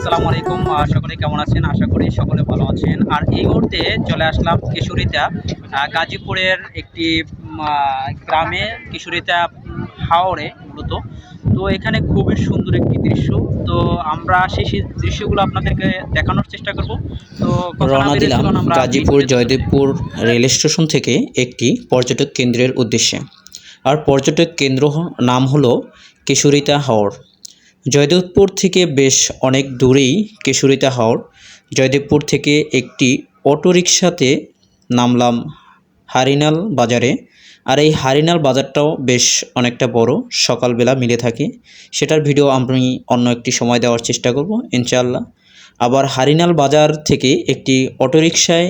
আসসালামু আলাইকুম। সকলে কেমন আছেন? আশা করি সকলে ভালো আছেন। আর এই মুহূর্তে চলে আসলাম কিশোরিতা, গাজীপুরের একটি গ্রামে, কিশোরিতা হাওরে মূলত। তো এখানে খুবই সুন্দর একটি দৃশ্য। তো আমরা সেই দৃশ্যগুলো আপনাদেরকে দেখানোর চেষ্টা করব। তো কথা না রওনা বেরিয়ে দিলাম চলুন আমরা গাজীপুর জয়দেবপুর রেল স্টেশন থেকে একটি পর্যটক কেন্দ্রের উদ্দেশ্যে। আর পর্যটক কেন্দ্র নাম হলো কিশোরিতা হাওর। জয়দেবপুর থেকে বেশ অনেক দূরেই কিশোরিতা হাওর। জয়দেবপুর থেকে একটি অটোরিকশাতে নামলাম হারিনাল বাজারে। আর এই হারিনাল বাজারটাও বেশ অনেকটা বড়, সকালবেলা মিলে থাকে। সেটার ভিডিও আমি অন্য একটি সময় দেওয়ার চেষ্টা করব ইনশাআল্লাহ। আবার হারিনাল বাজার থেকে একটি অটোরিকশায়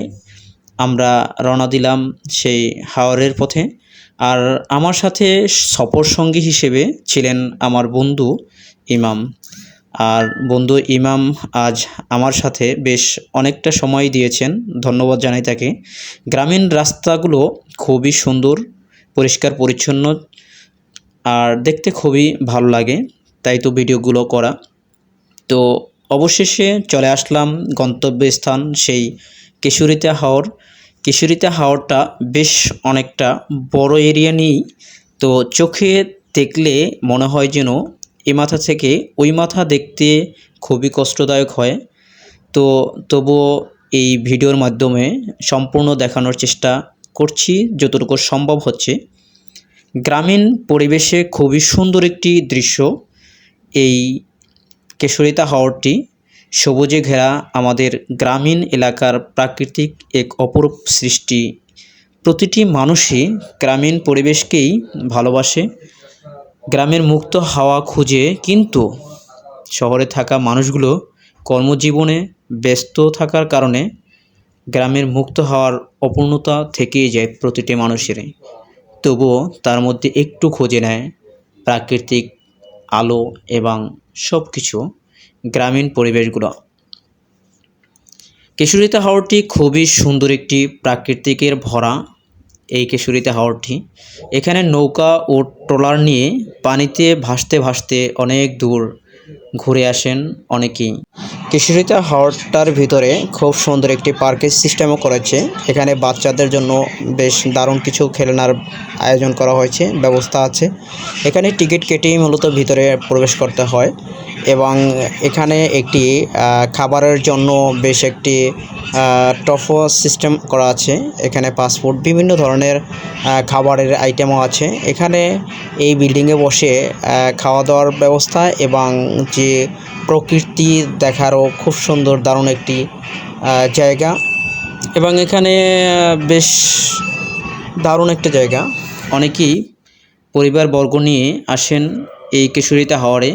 আমরা রওনা দিলাম সেই হাওরের পথে। আর আমার সাথে সফর সঙ্গী হিসেবে ছিলেন আমার বন্ধু ইমাম। আর বন্ধু ইমাম আজ আমার সাথে বেশ অনেকটা সময় দিয়েছেন, ধন্যবাদ জানাই তাকে। গ্রামীণ রাস্তাগুলো খুবই সুন্দর, পরিষ্কার পরিচ্ছন্ন, আর দেখতে খুবই ভালো লাগে, তাই তো ভিডিওগুলো করা। তো অবশেষে চলে আসলাম গন্তব্যস্থান সেই কিশোরিতা হাওর। কিশোরিতা হাওরটা বেশ অনেকটা বড় এরিয়া নিয়েই। তো চোখে দেখলে মনে হয় যেন এ মাথা থেকে ওই মাথা দেখতে খুবই কষ্টদায়ক হয়। তো তবুও এই ভিডিওর মাধ্যমে সম্পূর্ণ দেখানোর চেষ্টা করছি যতটুকু সম্ভব হচ্ছে। গ্রামীণ পরিবেশে খুবই সুন্দর একটি দৃশ্য এই কিশোরিতা হাওরটি। সবুজে ঘেরা আমাদের গ্রামীণ এলাকার প্রাকৃতিক এক অপরূপ সৃষ্টি। প্রতিটি মানুষই গ্রামীণ পরিবেশকেই ভালোবাসে, গ্রামের মুক্ত হাওয়া খুঁজে। কিন্তু শহরে থাকা মানুষগুলো কর্মজীবনে ব্যস্ত থাকার কারণে গ্রামের মুক্ত হাওয়ার অপূর্ণতা থেকেই যায় প্রতিটি মানুষেরই। তবুও তার মধ্যে একটু খুঁজে নেয় প্রাকৃতিক আলো এবং সব কিছু, গ্রামীণ পরিবেশগুলো। কিশোরিতা হাওরটি খুবই সুন্দর একটি প্রাকৃতিকের ভরা এই কিশোরিতা হাওরটি। এখানে নৌকা ও ট্রলার নিয়ে পানিতে ভাসতে ভাসতে অনেক দূর ঘুরে আসেন অনেকেই। কিশোরিতা হাওরটার ভিতরে খুব সুন্দর একটি পার্কের সিস্টেমও করেছে। এখানে বাচ্চাদের জন্য বেশ দারুণ কিছু খেলনার আয়োজন করা হয়েছে, ব্যবস্থা আছে। এখানে টিকিট কেটেই মূলত ভিতরে প্রবেশ করতে হয়। এবং এখানে একটি খাবারের জন্য বেশ একটি টফো সিস্টেম করা আছে। এখানে ফাস্টফুড বিভিন্ন ধরনের খাবারের আইটেমও আছে। এখানে এই বিল্ডিংয়ে বসে খাওয়া দাওয়ার ব্যবস্থা এবং যে প্রকৃতি দেখারও খুব সুন্দর দারুণ একটি জায়গা। এবং এখানে বেশ দারুণ একটা জায়গা। অনেকেই পরিবারবর্গ নিয়ে আসেন এই কিশোরিতা হাওরে,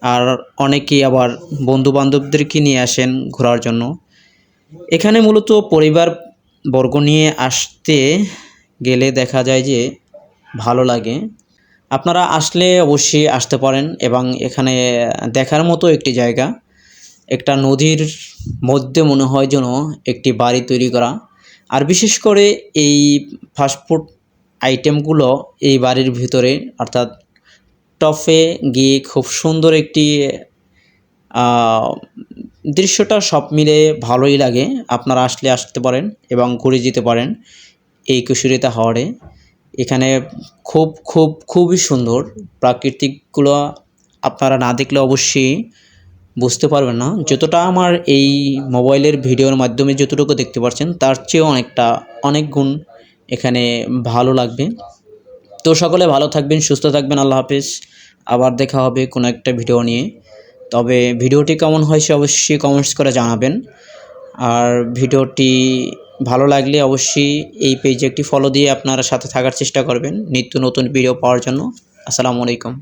আর অনেকেই আবার বন্ধুবান্ধবদেরকে নিয়ে আসেন ঘোরার জন্য। এখানে মূলত পরিবারবর্গ নিয়ে আসতে গেলে দেখা যায় যে ভালো লাগে। আপনারা আসলে অবশ্যই আসতে পারেন। এবং এখানে দেখার মতো একটি জায়গা, একটা নদীর মধ্যে মনে হয় যেন একটি বাড়ি তৈরি করা। আর বিশেষ করে এই ফাস্টফুড আইটেমগুলো এই বাড়ির ভিতরে, অর্থাৎ টপে গিয়ে খুব সুন্দর একটি দৃশ্যটা সব মিলে ভালোই লাগে। আপনারা আসলে আসতে পারেন এবং ঘুরে যেতে পারেন এই কিশোরিতা হাওরে। এখানে খুবই সুন্দর প্রাকৃতিকগুলো, আপনারা না দেখলে অবশ্যই বুঝতে পারবেন না। যতটা আমার এই মোবাইলের ভিডিওর মাধ্যমে যতটুকু দেখতে পাচ্ছেন তার চেয়েও অনেক গুণ এখানে ভালো লাগবে। তো সকলে ভালো থাকবেন, সুস্থ থাকবেন। আল্লাহ হাফেজ। আবার দেখা হবে কোনো একটা ভিডিও নিয়ে। তবে ভিডিওটি কেমন হয়েছে অবশ্যই কমেন্টস করে জানাবেন। আর ভিডিওটি ভালো লাগলে অবশ্যই এই পেজে একটি ফলো দিয়ে আপনারা সাথে থাকার চেষ্টা করবেন নিত্য নতুন ভিডিও পাওয়ার জন্য। আসসালামু আলাইকুম।